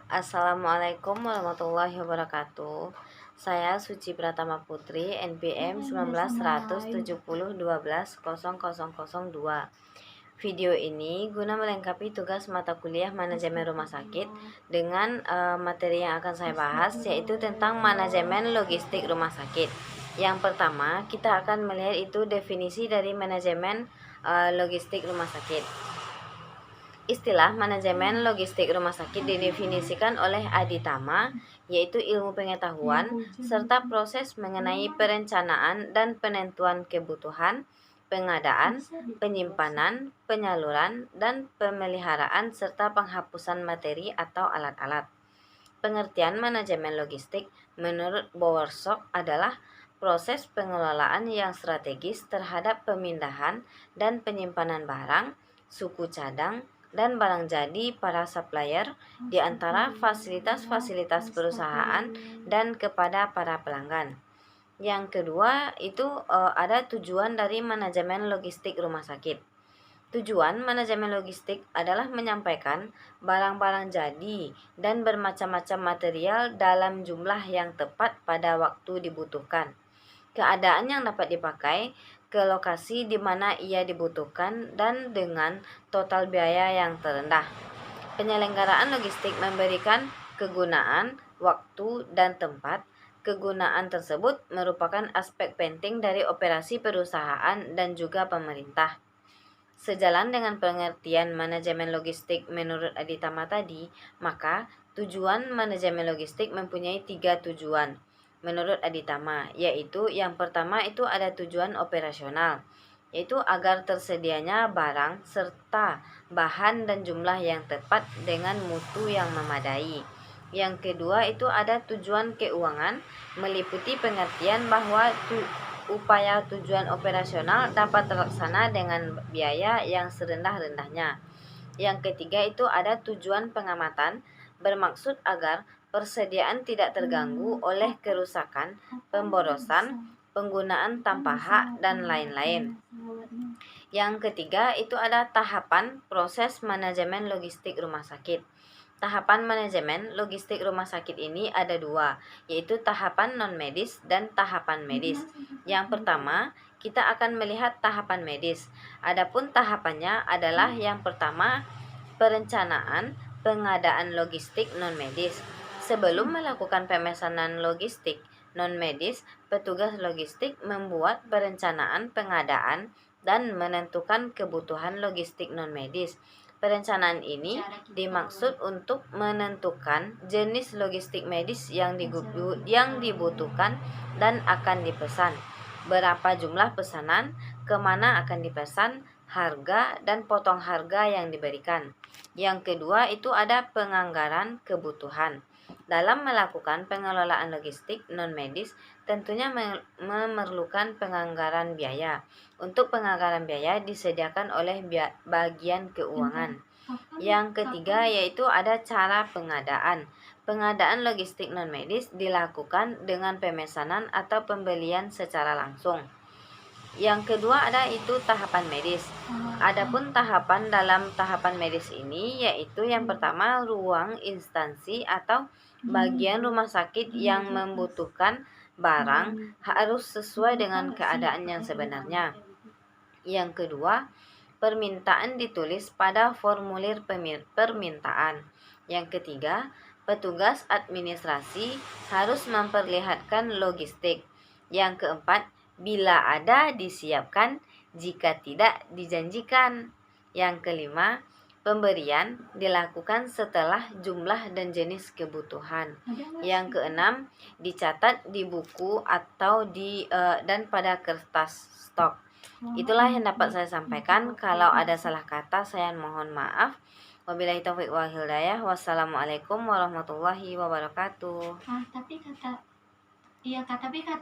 Assalamualaikum warahmatullahi wabarakatuh. Saya Suci Pratama Putri, NPM 19/170/12/0002. Video ini guna melengkapi tugas mata kuliah manajemen rumah sakit dengan materi yang akan saya bahas, yaitu tentang manajemen logistik rumah sakit. Yang pertama, kita akan melihat itu definisi dari manajemen logistik rumah sakit. Istilah manajemen logistik rumah sakit didefinisikan oleh Aditama, yaitu ilmu pengetahuan serta proses mengenai perencanaan dan penentuan kebutuhan, pengadaan, penyimpanan, penyaluran, dan pemeliharaan serta penghapusan materi atau alat-alat. Pengertian manajemen logistik menurut Bowersock adalah proses pengelolaan yang strategis terhadap pemindahan dan penyimpanan barang, suku cadang, dan barang jadi para supplier di antara fasilitas-fasilitas perusahaan dan kepada para pelanggan. Yang kedua itu ada tujuan dari manajemen logistik rumah sakit. Tujuan manajemen logistik adalah menyampaikan barang-barang jadi dan bermacam-macam material dalam jumlah yang tepat pada waktu dibutuhkan. Keadaan yang dapat dipakai ke lokasi di mana ia dibutuhkan dan dengan total biaya yang terendah. Penyelenggaraan logistik memberikan kegunaan, waktu, dan tempat. Kegunaan tersebut merupakan aspek penting dari operasi perusahaan dan juga pemerintah. Sejalan dengan pengertian manajemen logistik menurut Aditama tadi, maka tujuan manajemen logistik mempunyai 3 tujuan menurut Aditama, yaitu yang pertama itu ada tujuan operasional, yaitu agar tersedianya barang serta bahan dan jumlah yang tepat dengan mutu yang memadai. Yang kedua itu ada tujuan keuangan, meliputi pengertian bahwa upaya tujuan operasional dapat terlaksana dengan biaya yang serendah-rendahnya. Yang ketiga itu ada tujuan pengamatan, bermaksud agar persediaan tidak terganggu oleh kerusakan, pemborosan, penggunaan tanpa hak, dan lain-lain. Yang ketiga itu ada tahapan proses manajemen logistik rumah sakit. Tahapan manajemen logistik rumah sakit ini ada 2, yaitu tahapan non-medis dan tahapan medis. Yang pertama, kita akan melihat tahapan medis. Adapun tahapannya adalah yang pertama, perencanaan pengadaan logistik non-medis. Sebelum melakukan pemesanan logistik non-medis, petugas logistik membuat perencanaan pengadaan dan menentukan kebutuhan logistik non-medis. Perencanaan ini dimaksud untuk menentukan jenis logistik medis yang dibutuhkan dan akan dipesan, berapa jumlah pesanan, kemana akan dipesan, harga, dan potong harga yang diberikan. Yang kedua itu ada penganggaran kebutuhan. Dalam melakukan pengelolaan logistik non-medis, tentunya memerlukan penganggaran biaya. Untuk penganggaran biaya disediakan oleh bagian keuangan. Yang ketiga yaitu ada cara pengadaan. Pengadaan logistik non-medis dilakukan dengan pemesanan atau pembelian secara langsung. Yang kedua ada itu tahapan medis. Adapun tahapan dalam tahapan medis ini yaitu yang pertama ruang instansi atau bagian rumah sakit yang membutuhkan barang harus sesuai dengan keadaan yang sebenarnya. Yang kedua, permintaan ditulis pada formulir permintaan. Yang ketiga, petugas administrasi harus memperlihatkan logistik. Yang keempat, bila ada disiapkan, jika tidak dijanjikan. Yang kelima, pemberian dilakukan setelah jumlah dan jenis kebutuhan. Yang keenam, dicatat di buku atau dan pada kertas stok. Itulah yang dapat saya sampaikan. Kalau ada salah kata, saya mohon maaf. Wabillahi taufiq wal hidayah. Wassalamualaikum warahmatullahi wabarakatuh. Tapi kata